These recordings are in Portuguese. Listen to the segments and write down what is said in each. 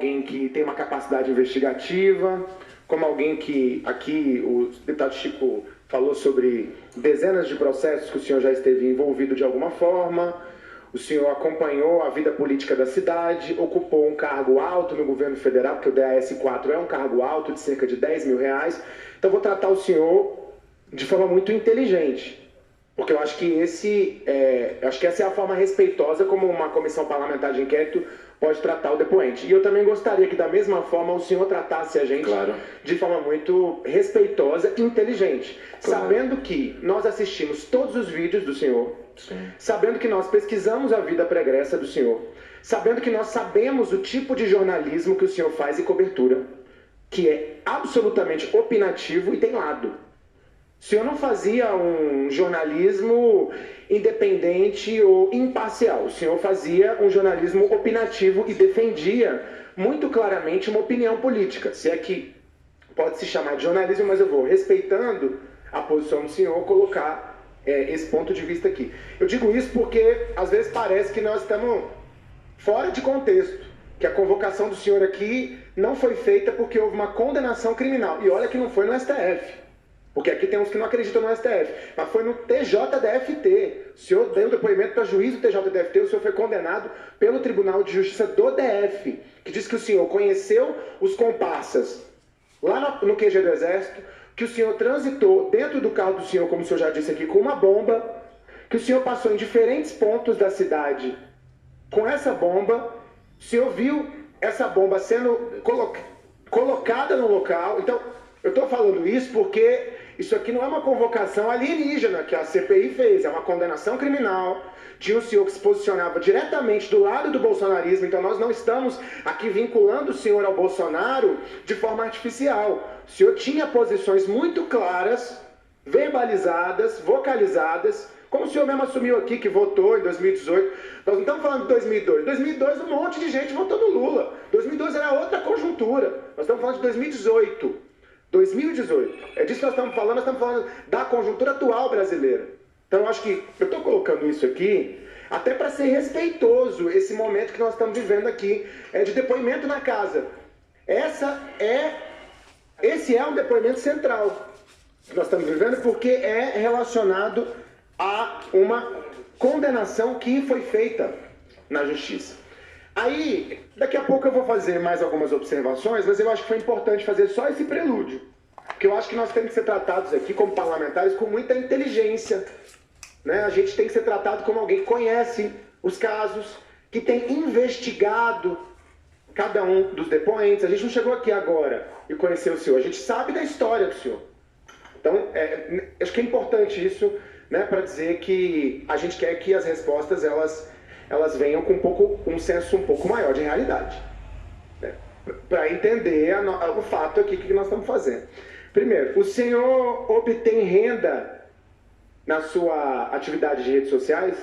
alguém que tem uma capacidade investigativa, como alguém que, aqui o deputado Chico falou sobre dezenas de processos que o senhor já esteve envolvido de alguma forma, o senhor acompanhou a vida política da cidade, ocupou um cargo alto no governo federal, porque o DAS-4 é um cargo alto de cerca de R$10 mil, então vou tratar o senhor de forma muito inteligente. Porque eu acho que essa é a forma respeitosa como uma comissão parlamentar de inquérito pode tratar o depoente. E eu também gostaria que, da mesma forma, o senhor tratasse a gente de forma muito respeitosa e inteligente. Sabendo que nós assistimos todos os vídeos do senhor, sabendo que nós pesquisamos a vida pregressa do senhor, sabendo que nós sabemos o tipo de jornalismo que o senhor faz e cobertura, que é absolutamente opinativo e tem lado. O senhor não fazia um jornalismo independente ou imparcial. O senhor fazia um jornalismo opinativo e defendia muito claramente uma opinião política. Se é que pode se chamar de jornalismo, mas eu vou, respeitando a posição do senhor, colocar esse ponto de vista aqui. Eu digo isso porque, às vezes, parece que nós estamos fora de contexto, que a convocação do senhor aqui não foi feita porque houve uma condenação criminal. E olha que não foi no STF. Porque aqui tem uns que não acreditam no STF, mas foi no TJDFT. O senhor deu depoimento para juiz do TJDFT, o senhor foi condenado pelo Tribunal de Justiça do DF, que diz que o senhor conheceu os comparsas lá no QG do Exército, que o senhor transitou dentro do carro do senhor, como o senhor já disse aqui, com uma bomba, que o senhor passou em diferentes pontos da cidade com essa bomba, o senhor viu essa bomba sendo colocada no local. Então, eu estou falando isso porque isso aqui não é uma convocação alienígena que a CPI fez, é uma condenação criminal de um senhor que se posicionava diretamente do lado do bolsonarismo. Então nós não estamos aqui vinculando o senhor ao Bolsonaro de forma artificial. O senhor tinha posições muito claras, verbalizadas, vocalizadas, como o senhor mesmo assumiu aqui que votou em 2018. Nós não estamos falando de 2002. 2002 um monte de gente votou no Lula. 2002 era outra conjuntura. Nós estamos falando de 2018. 2018. É disso que nós estamos falando da conjuntura atual brasileira. Então eu acho que eu estou colocando isso aqui até para ser respeitoso esse momento que nós estamos vivendo aqui, de depoimento na casa. Esse é um depoimento central que nós estamos vivendo porque é relacionado a uma condenação que foi feita na justiça. Aí, daqui a pouco eu vou fazer mais algumas observações, mas eu acho que foi importante fazer só esse prelúdio. Porque eu acho que nós temos que ser tratados aqui como parlamentares com muita inteligência. Né? A gente tem que ser tratado como alguém que conhece os casos, que tem investigado cada um dos depoentes. A gente não chegou aqui agora e conheceu o senhor, a gente sabe da história do senhor. Então, acho que é importante isso, né, para dizer que a gente quer que as respostas elas venham com um senso um pouco maior de realidade, né? Para entender o fato aqui que nós estamos fazendo. Primeiro, o senhor obtém renda na sua atividade de redes sociais?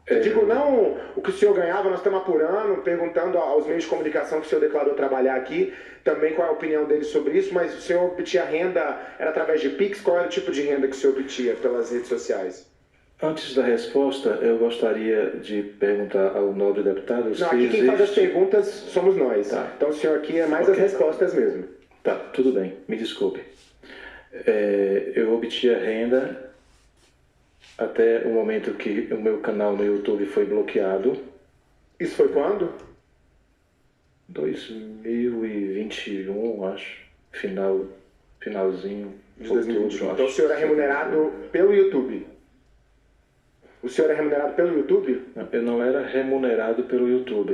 Eu digo não o que o senhor ganhava, nós estamos apurando, perguntando aos meios de comunicação que o senhor declarou trabalhar aqui, também qual é a opinião dele sobre isso, mas o senhor obtinha renda, era através de Pix? Qual era o tipo de renda que o senhor obtinha pelas redes sociais? Antes da resposta, eu gostaria de perguntar ao nobre deputado... Não, aqui quem faz as perguntas somos nós. Tá. Então o senhor aqui é mais as respostas mesmo. Tá, tudo bem, me desculpe. Eu obtinha renda até o momento que o meu canal no YouTube foi bloqueado. Isso foi quando? 2021, acho. Finalzinho. De 2021. Então o senhor é remunerado pelo YouTube? O senhor é remunerado pelo YouTube? Não, eu não era remunerado pelo YouTube.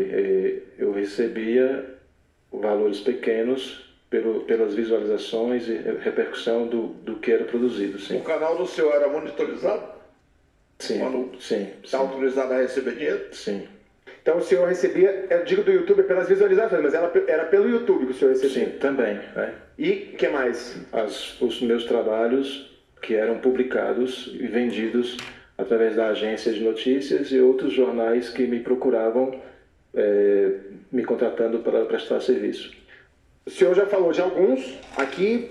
Eu recebia valores pequenos pelas visualizações e repercussão do que era produzido. Sim. O canal do senhor era monitorizado? Sim. Sim. Está autorizado a receber dinheiro? Sim. Então o senhor recebia, eu digo do YouTube pelas visualizações, mas era pelo YouTube que o senhor recebia? Sim, também. E o que mais? Os meus trabalhos que eram publicados e vendidos através da agência de notícias e outros jornais que me procuravam, me contratando para prestar serviço. O senhor já falou de alguns aqui,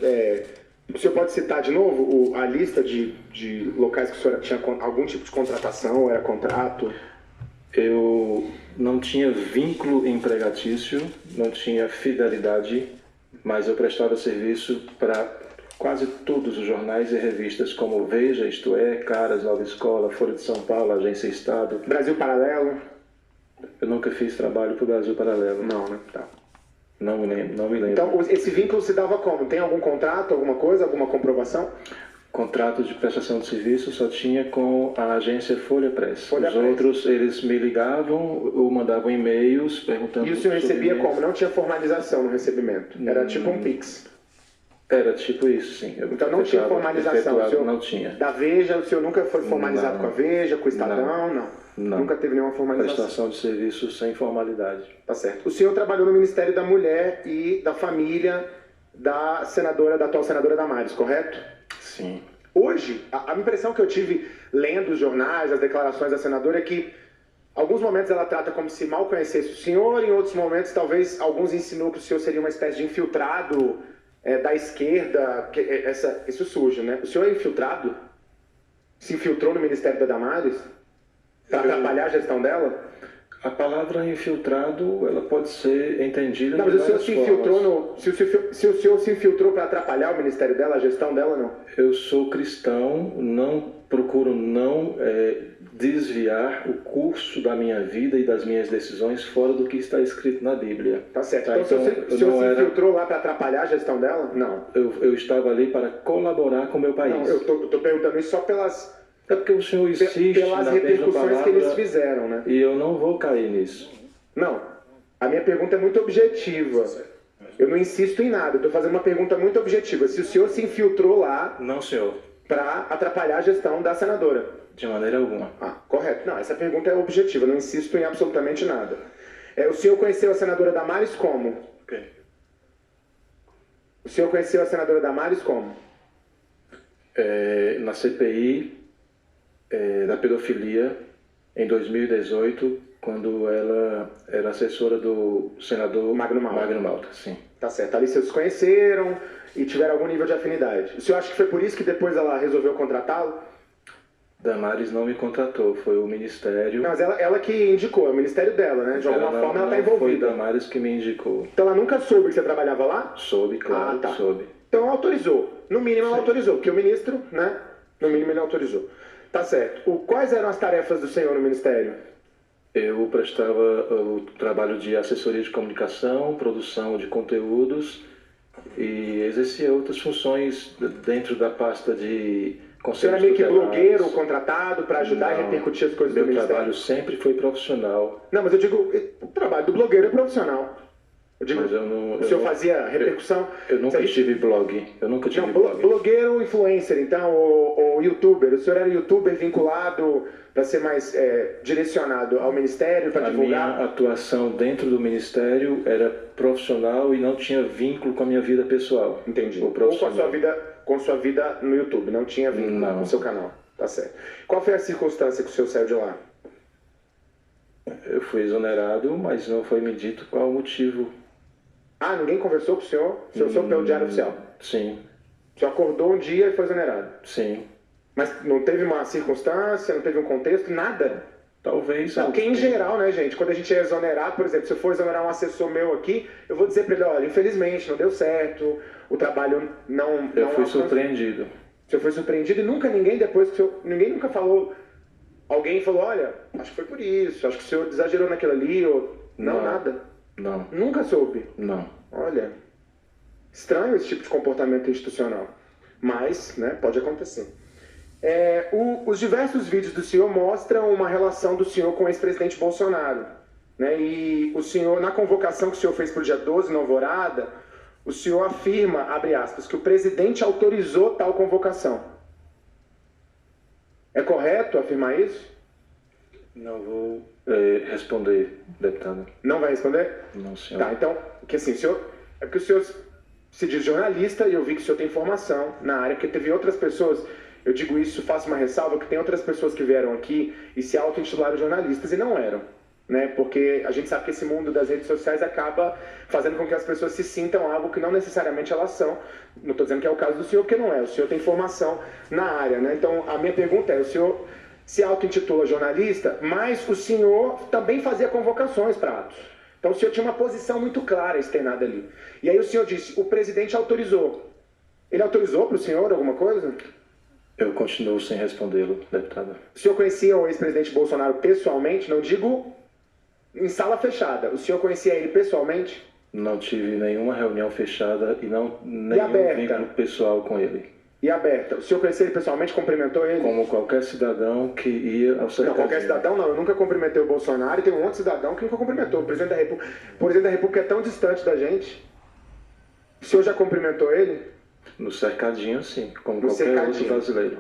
o senhor pode citar de novo a lista de locais que o senhor tinha algum tipo de contratação, era contrato? Eu não tinha vínculo empregatício, não tinha fidelidade, mas eu prestava serviço para quase todos os jornais e revistas, como Veja, Isto É, Caras, Nova Escola, Folha de São Paulo, Agência Estado. Brasil Paralelo? Eu nunca fiz trabalho para o Brasil Paralelo. Não, né? Tá. Não me lembro. Então, esse vínculo se dava como? Tem algum contrato, alguma coisa, alguma comprovação? Contrato de prestação de serviço só tinha com a agência Folha Press. Folha Os Press. outros, eles me ligavam ou mandavam e-mails perguntando... E o senhor recebia sobre como? Não tinha formalização no recebimento? Era tipo um Pix? Era tipo isso, sim. Eu Então não tinha formalização? O senhor, não tinha. Da Veja, o senhor nunca foi formalizado Não. com a Veja, com o Estadão? Não. Nunca teve nenhuma formalização? Prestação de serviço sem formalidade. Tá certo. O senhor trabalhou no Ministério da Mulher e da Família da atual senadora Damares, correto? Sim. Hoje, a impressão que eu tive lendo os jornais, as declarações da senadora, é que alguns momentos ela trata como se mal conhecesse o senhor, em outros momentos talvez alguns insinuam que o senhor seria uma espécie de infiltrado da esquerda, isso surge, né? O senhor é infiltrado? Se infiltrou no Ministério da Damares? Para atrapalhar a gestão dela? A palavra infiltrado, ela pode ser entendida não, de mas o senhor várias se formas. infiltrou se o senhor se infiltrou para atrapalhar o Ministério dela, a gestão dela, não? Eu sou cristão, procuro não desviar o curso da minha vida e das minhas decisões fora do que está escrito na Bíblia. Tá certo. Tá, Então, o senhor se infiltrou lá para atrapalhar a gestão dela? Não. Eu estava ali para colaborar com o meu país. Não, eu tô perguntando isso só pelas... É porque o senhor insiste pelas na mesma repercussões palavra, que eles fizeram, né? e eu não vou cair nisso. Não. A minha pergunta é muito objetiva. Eu não insisto em nada. Eu estou fazendo uma pergunta muito objetiva. Se o senhor se infiltrou lá... Não, senhor. Para atrapalhar a gestão da senadora. De maneira alguma. Ah, correto. Não, essa pergunta é objetiva. Eu não insisto em absolutamente nada. O senhor conheceu a senadora Damares como? Ok. O senhor conheceu a senadora Damares como? Na CPI da pedofilia, em 2018, quando ela era assessora do senador Magno Malta, sim. Tá certo. Ali vocês se conheceram e tiveram algum nível de afinidade. O senhor acha que foi por isso que depois ela resolveu contratá-lo? Damares não me contratou, foi o Ministério. Não, mas ela que indicou, é o Ministério dela, né? De alguma forma ela está envolvida. Foi Damares que me indicou. Então ela nunca soube que você trabalhava lá? Soube, claro, tá. soube. Então ela autorizou. No mínimo ela autorizou, porque o ministro, né? No mínimo ele autorizou. Tá certo. Quais eram as tarefas do senhor no Ministério? Eu prestava o trabalho de assessoria de comunicação, produção de conteúdos e exercia outras funções dentro da pasta de conselhos. Você era meio que tutelares. Blogueiro, contratado para ajudar e repercutir as coisas do Ministério? Meu trabalho sempre foi profissional. Não, mas eu digo, o trabalho do blogueiro é profissional. Eu digo, mas o senhor fazia repercussão? Eu nunca tive blog. Eu nunca tive blog. Blogueiro, influencer, então, ou youtuber. O senhor era youtuber vinculado para ser mais direcionado ao Ministério, para divulgar? A minha atuação dentro do Ministério era profissional e não tinha vínculo com a minha vida pessoal. Entendi. Ou com a sua vida no YouTube, não tinha vínculo com o seu canal. Tá certo. Qual foi a circunstância que o senhor saiu de lá? Eu fui exonerado, mas não foi me dito qual o motivo. Ah, ninguém conversou com o senhor? O senhor soube pelo Diário Oficial? Sim. O senhor acordou um dia e foi exonerado? Sim. Mas não teve uma circunstância, não teve um contexto, nada? Talvez. Não, porque em geral, né, gente, quando a gente é exonerado, por exemplo, se eu for exonerar um assessor meu aqui, eu vou dizer para ele, olha, infelizmente não deu certo, o trabalho não... Eu fui surpreendido. O senhor foi surpreendido e nunca ninguém depois, ninguém nunca falou, alguém falou, olha, acho que foi por isso, acho que o senhor exagerou naquilo ali, ou... Não, nada. Não. Nunca soube? Não. Olha, estranho esse tipo de comportamento institucional, mas, né, pode acontecer. Os diversos vídeos do senhor mostram uma relação do senhor com o ex-presidente Bolsonaro, né, e o senhor, na convocação que o senhor fez para o dia 12, na Alvorada, o senhor afirma, abre aspas, que o presidente autorizou tal convocação. É correto afirmar isso? Não vou responder, deputado. Não vai responder? Não, senhor. Tá, então, porque assim, é porque o senhor se diz jornalista e eu vi que o senhor tem formação na área, porque teve outras pessoas, eu digo isso, faço uma ressalva, que tem outras pessoas que vieram aqui e se auto-intitularam jornalistas e não eram, né? Porque a gente sabe que esse mundo das redes sociais acaba fazendo com que as pessoas se sintam algo que não necessariamente elas são. Não estou dizendo que é o caso do senhor, porque não é. O senhor tem formação na área, né? Então, a minha pergunta é, o senhor se auto-intitula jornalista, mas o senhor também fazia convocações para atos. Então o senhor tinha uma posição muito clara externada ali. E aí o senhor disse, o presidente autorizou. Ele autorizou para o senhor alguma coisa? Eu continuo sem respondê-lo, deputado. O senhor conhecia o ex-presidente Bolsonaro pessoalmente? Não digo em sala fechada. O senhor conhecia ele pessoalmente? Não tive nenhuma reunião fechada e nenhum vínculo pessoal com ele. E aberta? O senhor conhecia ele pessoalmente, cumprimentou ele? Como qualquer cidadão que ia ao cercadinho. Não, qualquer cidadão não. Eu nunca cumprimentei o Bolsonaro e tem um monte de cidadão que nunca cumprimentou. O presidente da República é tão distante da gente. O senhor já cumprimentou ele? No cercadinho, sim. Como No qualquer cercadinho. outro brasileiro.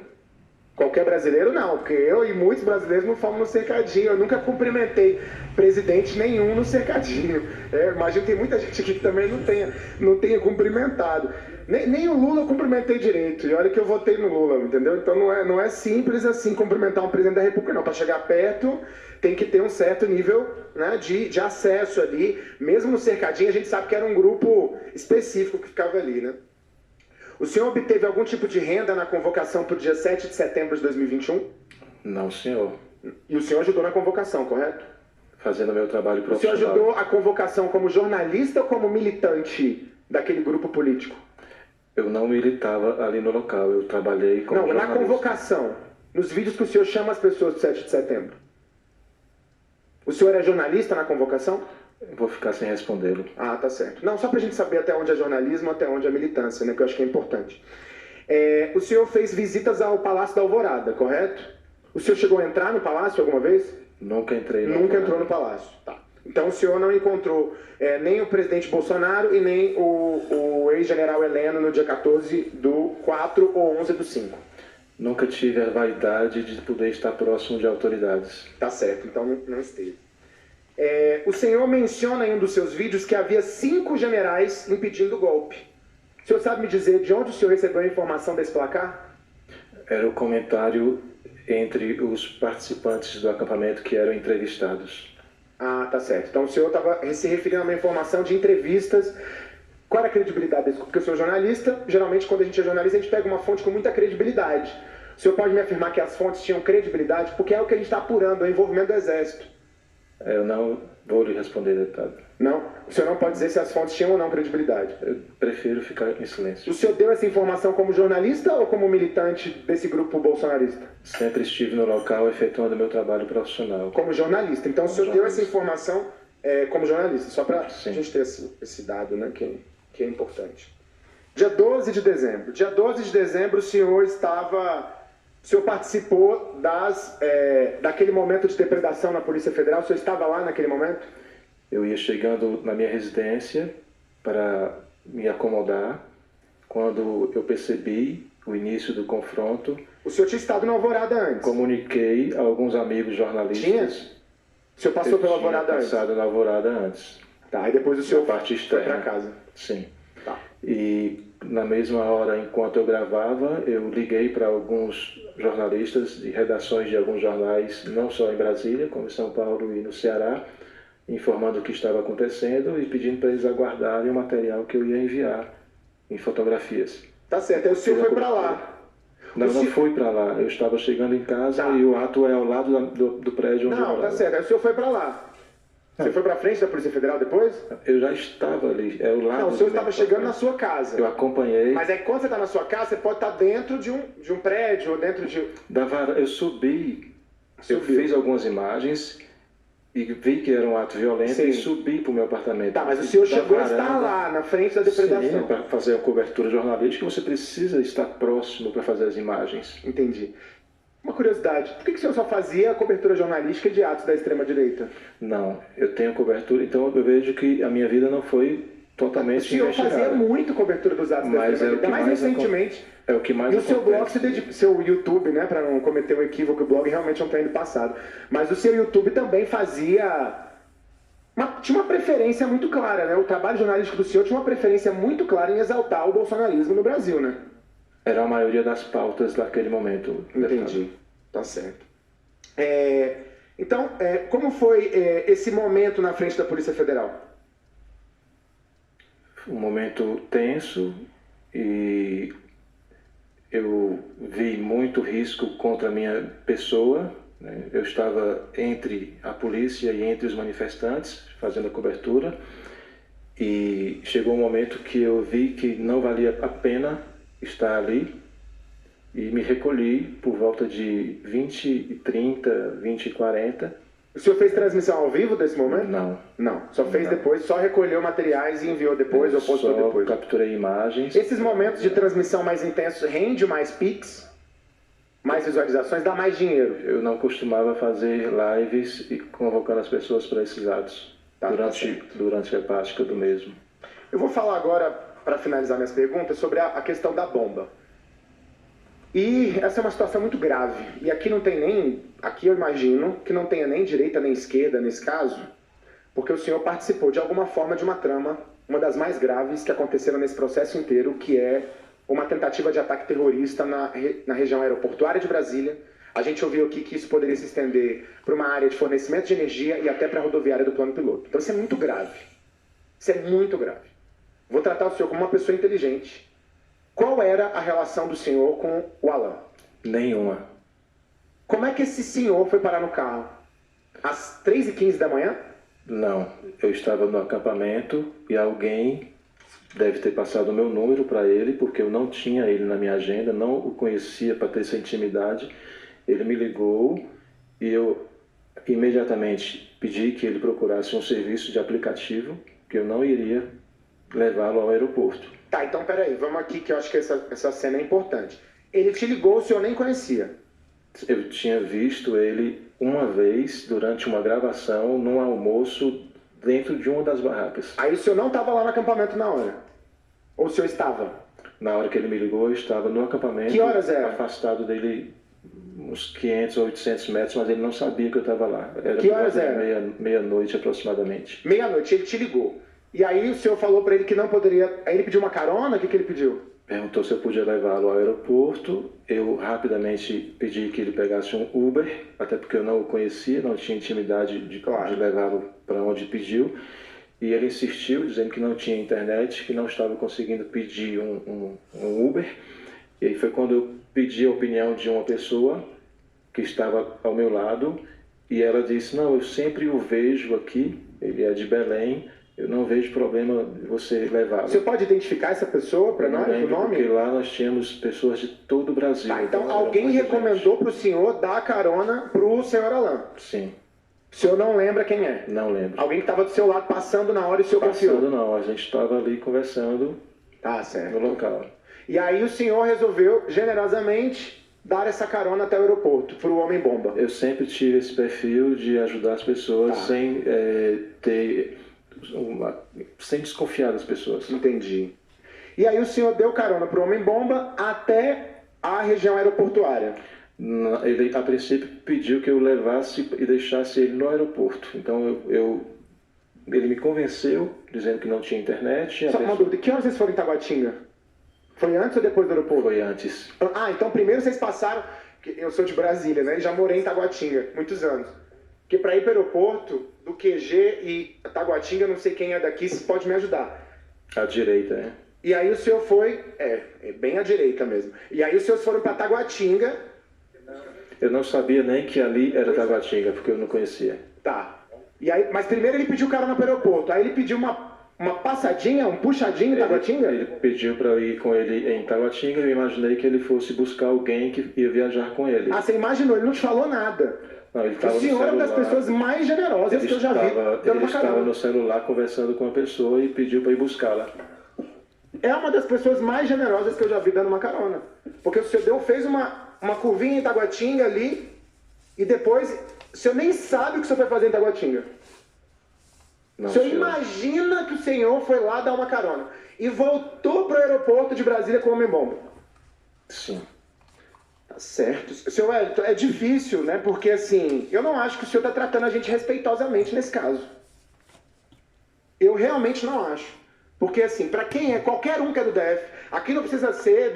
Qualquer brasileiro não, porque eu e muitos brasileiros não fomos no cercadinho. Eu nunca cumprimentei presidente nenhum no cercadinho. Imagino que tem muita gente aqui que também não tenha cumprimentado. Nem o Lula eu cumprimentei direito. E olha que eu votei no Lula, entendeu? Então não é simples assim cumprimentar um presidente da República, não. Para chegar perto tem que ter um certo nível, né, de acesso ali. Mesmo no cercadinho a gente sabe que era um grupo específico que ficava ali, né? O senhor obteve algum tipo de renda na convocação para o dia 7 de setembro de 2021? Não, senhor. E o senhor ajudou na convocação, correto? Fazendo meu trabalho O profissional. senhor ajudou a convocação como jornalista ou como militante daquele grupo político? Eu não militava ali no local, eu trabalhei como Não, jornalista. na convocação, nos vídeos que o senhor chama as pessoas do 7 de setembro. O senhor é jornalista na convocação? Eu vou ficar sem respondê-lo. Ah, tá certo. Não, só pra gente saber até onde é jornalismo, até onde é militância, né, que eu acho que é importante. O senhor fez visitas ao Palácio da Alvorada, correto? O senhor chegou a entrar no Palácio alguma vez? Nunca entrei no Nunca entrou no Palácio, tá. Então o senhor não encontrou nem o presidente Bolsonaro e nem o ex-general Heleno no dia 14 do 4 ou 11 do 5. Nunca tive a vaidade de poder estar próximo de autoridades. Tá certo, então não esteve. O senhor menciona em um dos seus vídeos que havia 5 generais impedindo o golpe. O senhor sabe me dizer de onde o senhor recebeu a informação desse placar? Era o comentário entre os participantes do acampamento que eram entrevistados. Ah, tá certo. Então o senhor estava se referindo a uma informação de entrevistas. Qual era a credibilidade desse? Porque eu sou jornalista, geralmente quando a gente é jornalista a gente pega uma fonte com muita credibilidade. O senhor pode me afirmar que as fontes tinham credibilidade? Porque é o que a gente está apurando, é o envolvimento do Exército. Eu não vou lhe responder, deputado. Não? O senhor não pode dizer se as fontes tinham ou não credibilidade? Eu prefiro ficar em silêncio. O senhor deu essa informação como jornalista ou como militante desse grupo bolsonarista? Sempre estive no local efetuando meu trabalho profissional. Como jornalista. Então o senhor deu essa informação como jornalista, só para a gente ter esse dado, né, que é importante. Dia 12 de dezembro. Dia 12 de dezembro o senhor participou daquele momento de depredação na Polícia Federal? O senhor estava lá naquele momento? Eu ia chegando na minha residência para me acomodar quando eu percebi o início do confronto. O senhor tinha estado na Alvorada antes? Comuniquei a alguns amigos jornalistas. Tinha? O senhor passou pela Alvorada antes? Passado na Alvorada antes. Tá, e depois o senhor foi para casa? Sim. Tá. E na mesma hora, enquanto eu gravava, eu liguei para alguns jornalistas de redações de alguns jornais, não só em Brasília, como em São Paulo e no Ceará, informando o que estava acontecendo e pedindo para eles aguardarem o material que eu ia enviar em fotografias. Tá certo, aí o senhor foi para lá. Não fui para lá. Eu estava chegando em casa e o ato é ao lado do prédio onde eu morava. Não, tá certo, aí o senhor foi para lá. Você foi para frente da Polícia Federal depois? Eu já estava ali, é o lado. Não, o senhor estava chegando na sua casa. Eu acompanhei. Mas aí quando você está na sua casa, você pode estar dentro de um prédio ou dentro de... Eu subi. Eu fiz algumas imagens e vi que era um ato violento. Sim. E subi para o meu apartamento. Tá, mas o senhor chegou a estar lá, na frente da depredação. Sim, para fazer a cobertura jornalística, você precisa estar próximo para fazer as imagens. Entendi. Uma curiosidade, por que o senhor só fazia a cobertura jornalística de atos da extrema-direita? Não, eu tenho cobertura, então eu vejo que a minha vida não foi totalmente investigada. O senhor fazia muito cobertura dos atos da extrema-direita, mais recentemente. É o que mais acontece. E o seu blog, seu YouTube, né, para não cometer um equívoco, o blog realmente é um treino passado. Mas o seu YouTube também fazia... tinha uma preferência muito clara, né? O trabalho jornalístico do senhor tinha uma preferência muito clara em exaltar o bolsonarismo no Brasil, né? Era a maioria das pautas daquele momento. Entendi. Tá certo. Então, como foi esse momento na frente da Polícia Federal? Um momento tenso e eu vi muito risco contra a minha pessoa, né? Eu estava entre a polícia e entre os manifestantes, fazendo a cobertura, e chegou um momento que eu vi que não valia a pena estar ali, e me recolhi por volta de 20h30, 20h40. O senhor fez transmissão ao vivo desse momento? Não. Não, só fez depois, só recolheu materiais e enviou depois ou postou Só depois? capturei imagens. Esses momentos de transmissão mais intensos rende mais Pix? Mais visualizações? Dá mais dinheiro? Eu não costumava fazer lives e convocando as pessoas para esses atos durante a prática do mesmo. Eu vou falar agora, para finalizar minhas perguntas, sobre a questão da bomba. E essa é uma situação muito grave. E aqui não tem nem... Aqui eu imagino que não tenha nem direita nem esquerda nesse caso, porque o senhor participou de alguma forma de uma trama, uma das mais graves que aconteceram nesse processo inteiro, que é uma tentativa de ataque terrorista na região aeroportuária de Brasília. A gente ouviu aqui que isso poderia se estender para uma área de fornecimento de energia e até para a rodoviária do plano piloto. Então isso é muito grave. Isso é muito grave. Vou tratar o senhor como uma pessoa inteligente. Qual era a relação do senhor com o Alan? Nenhuma. Como é que esse senhor foi parar no carro? Às 3h15 da manhã? Não. Eu estava no acampamento e alguém deve ter passado o meu número para ele, porque eu não tinha ele na minha agenda, não o conhecia para ter essa intimidade. Ele me ligou e eu imediatamente pedi que ele procurasse um serviço de aplicativo, que eu não iria levá-lo ao aeroporto. Tá, então peraí, vamos aqui que eu acho que essa cena é importante. Ele te ligou, o senhor nem conhecia? Eu tinha visto ele uma vez durante uma gravação, num almoço, dentro de uma das barracas. Aí o senhor não estava lá no acampamento na hora? Ou o senhor estava? Na hora que ele me ligou, eu estava no acampamento. Que horas era? Afastado dele uns 500 ou 800 metros, mas ele não sabia que eu estava lá. Era que horas era? Meia-noite aproximadamente. Meia-noite, ele te ligou. E aí o senhor falou para ele que não poderia... Aí ele pediu uma carona? O que ele pediu? Perguntou se eu podia levá-lo ao aeroporto. Eu rapidamente pedi que ele pegasse um Uber, até porque eu não o conhecia, não tinha intimidade de levá-lo para onde pediu. E ele insistiu, dizendo que não tinha internet, que não estava conseguindo pedir um Uber. E aí foi quando eu pedi a opinião de uma pessoa que estava ao meu lado, e ela disse: não, eu sempre o vejo aqui, ele é de Belém, eu não vejo problema de você levá-lo. Você pode identificar essa pessoa para nós, o nome? Porque lá nós tínhamos pessoas de todo o Brasil. Tá, então alguém recomendou para o senhor dar carona para o senhor Alan? Sim. O senhor não lembra quem é? Não lembro. Alguém que estava do seu lado passando na hora e o senhor confiou? Passando não, a gente estava ali conversando no local. E aí o senhor resolveu generosamente dar essa carona até o aeroporto, para o Homem-Bomba. Eu sempre tive esse perfil de ajudar as pessoas sem sem desconfiar das pessoas. Entendi. E aí o senhor deu carona para o Homem-Bomba até a região aeroportuária? Ele, a princípio, pediu que eu levasse e deixasse ele no aeroporto. Então ele me convenceu, dizendo que não tinha internet. Só uma dúvida, que horas vocês foram em Taguatinga? Foi antes ou depois do aeroporto? Foi antes. Ah, então primeiro vocês passaram... Eu sou de Brasília, né? E já morei em Taguatinga, muitos anos. Porque para ir para o aeroporto, do QG e Taguatinga, não sei quem é daqui, se pode me ajudar. À direita, né? E aí o senhor foi... É bem à direita mesmo. E aí os senhores foram para Taguatinga... Eu não sabia nem que ali era Taguatinga, porque eu não conhecia. Tá. E aí, mas primeiro ele pediu carona para o aeroporto, aí ele pediu uma passadinha, um puxadinho em Taguatinga? Ele pediu para eu ir com ele em Taguatinga e eu imaginei que ele fosse buscar alguém que ia viajar com ele. Ah, você imaginou, ele não te falou nada. Não, ele estava o senhor é uma das pessoas mais generosas que eu já vi. Ele estava no celular conversando com a pessoa e pediu para ir buscá-la. É uma das pessoas mais generosas que eu já vi dando uma carona. Porque o senhor fez uma curvinha em Taguatinga ali, e depois o senhor nem sabe o que o senhor foi fazer em Taguatinga. Não, o senhor imagina que o senhor foi lá dar uma carona e voltou para o aeroporto de Brasília com o Homem-Bomba. Sim. Tá certo. Senhor Wellington, é difícil, né? Porque assim, eu não acho que o senhor está tratando a gente respeitosamente nesse caso. Eu realmente não acho. Porque assim, para quem é, qualquer um que é do DF, aqui não precisa ser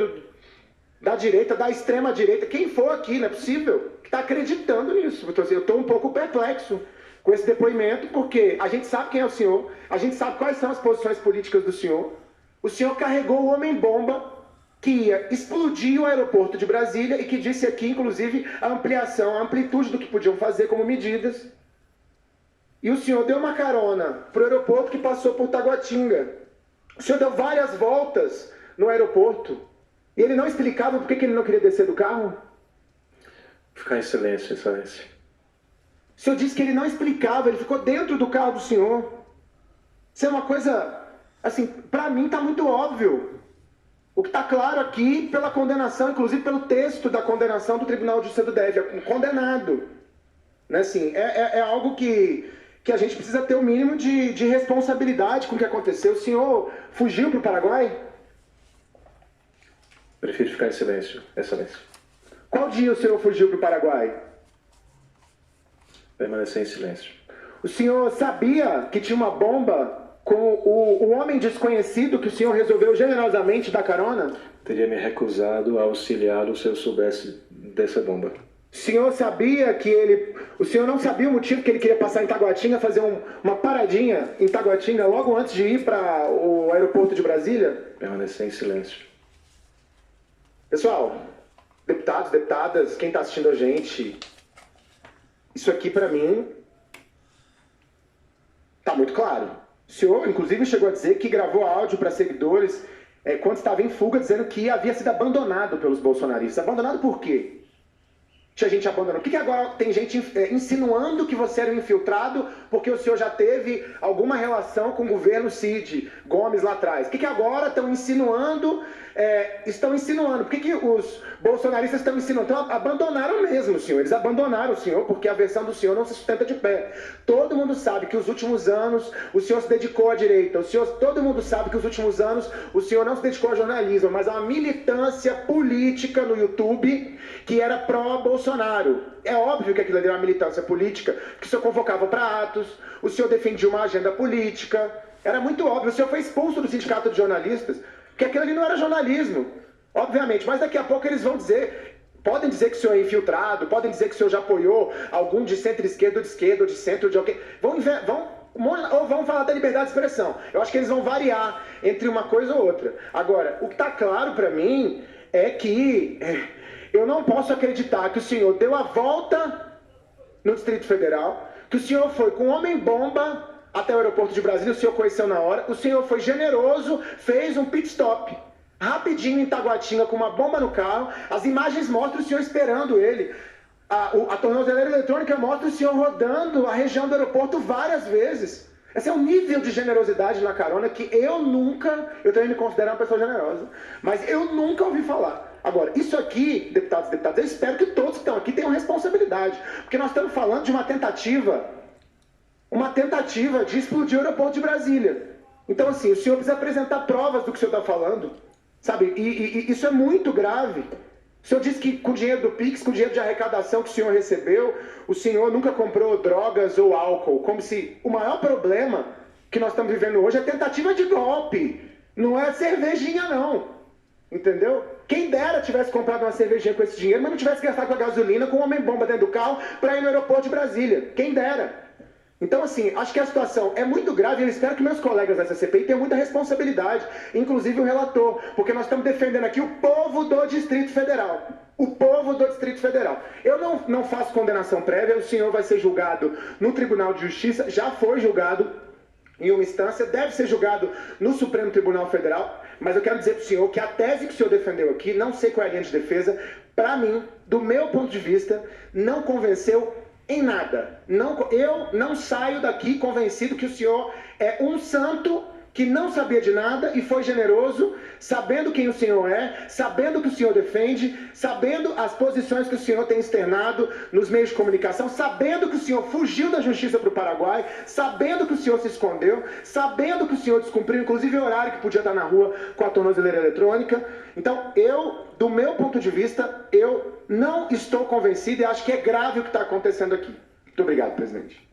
da direita, da extrema direita, quem for aqui, não é possível, que está acreditando nisso. Eu estou um pouco perplexo com esse depoimento, porque a gente sabe quem é o senhor, a gente sabe quais são as posições políticas do senhor. O senhor carregou o Homem-Bomba que ia explodir o aeroporto de Brasília e que disse aqui, inclusive, a ampliação, a amplitude do que podiam fazer como medidas. E o senhor deu uma carona para o aeroporto que passou por Taguatinga. O senhor deu várias voltas no aeroporto. E ele não explicava por que ele não queria descer do carro? Ficar em silêncio, excelência. O senhor disse que ele não explicava, ele ficou dentro do carro do senhor. Isso é uma coisa, assim, para mim está muito óbvio. O que está claro aqui pela condenação, inclusive pelo texto da condenação do Tribunal de Justiça do DF, é condenado. Né? Assim, é algo que a gente precisa ter o mínimo de responsabilidade com o que aconteceu. O senhor fugiu para o Paraguai? Prefiro ficar em silêncio, excelência. Qual dia o senhor fugiu para o Paraguai? Permanecer em silêncio. O senhor sabia que tinha uma bomba com o homem desconhecido que o senhor resolveu generosamente dar carona? Teria me recusado a auxiliá-lo se eu soubesse dessa bomba. O senhor sabia que ele... O senhor não sabia o motivo que ele queria passar em Taguatinga, fazer uma paradinha em Taguatinga logo antes de ir para o aeroporto de Brasília? Permanecer em silêncio. Pessoal, deputados, deputadas, quem está assistindo a gente, isso aqui para mim está muito claro. O senhor, inclusive, chegou a dizer que gravou áudio para seguidores quando estava em fuga, dizendo que havia sido abandonado pelos bolsonaristas. Abandonado por quê? Tinha gente abandonando. Por que agora tem gente insinuando que você era um infiltrado porque o senhor já teve alguma relação com o governo Cid Gomes lá atrás? Por que agora estão insinuando? Por que os bolsonaristas estão insinuando? Então abandonaram mesmo o senhor. Eles abandonaram o senhor porque a versão do senhor não se sustenta de pé. Todo mundo sabe que os últimos anos o senhor se dedicou à direita. Todo mundo sabe que os últimos anos o senhor não se dedicou ao jornalismo, mas a uma militância política no YouTube que era pró-Bolsonaro. É óbvio que aquilo ali era uma militância política, que o senhor convocava para atos, o senhor defendia uma agenda política. Era muito óbvio. O senhor foi expulso do sindicato de jornalistas, porque aquilo ali não era jornalismo, obviamente. Mas daqui a pouco eles vão dizer, podem dizer que o senhor é infiltrado, podem dizer que o senhor já apoiou algum de centro-esquerda, ou de esquerda, ou de centro, de alguém. Ou vão falar da liberdade de expressão. Eu acho que eles vão variar entre uma coisa ou outra. Agora, o que está claro para mim é que eu não posso acreditar que o senhor deu a volta no Distrito Federal, que o senhor foi com homem-bomba até o aeroporto de Brasília, o senhor conheceu na hora, o senhor foi generoso, fez um pit stop rapidinho em Taguatinga com uma bomba no carro. As imagens mostram o senhor esperando ele. A tornozeleira eletrônica mostra o senhor rodando a região do aeroporto várias vezes. Esse é um nível de generosidade na carona que eu também me considero uma pessoa generosa, mas eu nunca ouvi falar. Agora, isso aqui, deputados e deputadas, eu espero que todos que estão aqui tenham responsabilidade, porque nós estamos falando de uma tentativa de explodir o aeroporto de Brasília. Então, assim, o senhor precisa apresentar provas do que o senhor está falando, sabe? E isso é muito grave. O senhor disse que com dinheiro do Pix, com dinheiro de arrecadação que o senhor recebeu, o senhor nunca comprou drogas ou álcool, como se o maior problema que nós estamos vivendo hoje é tentativa de golpe, não é cervejinha não, entendeu? Quem dera tivesse comprado uma cervejinha com esse dinheiro, mas não tivesse gastado com a gasolina, com um homem-bomba dentro do carro para ir no aeroporto de Brasília, quem dera. Então, assim, acho que a situação é muito grave e eu espero que meus colegas dessa CPI tenham muita responsabilidade, inclusive o relator, porque nós estamos defendendo aqui o povo do Distrito Federal. O povo do Distrito Federal. Eu não faço condenação prévia, o senhor vai ser julgado no Tribunal de Justiça, já foi julgado em uma instância, deve ser julgado no Supremo Tribunal Federal, mas eu quero dizer para o senhor que a tese que o senhor defendeu aqui, não sei qual é a linha de defesa, para mim, do meu ponto de vista, não convenceu em nada. Eu não saio daqui convencido que o senhor é um santo que não sabia de nada e foi generoso, sabendo quem o senhor é, sabendo o que o senhor defende, sabendo as posições que o senhor tem externado nos meios de comunicação, sabendo que o senhor fugiu da justiça para o Paraguai, sabendo que o senhor se escondeu, sabendo que o senhor descumpriu, inclusive o horário que podia estar na rua com a tornozeleira eletrônica. Então, do meu ponto de vista, eu não estou convencido e acho que é grave o que está acontecendo aqui. Muito obrigado, presidente.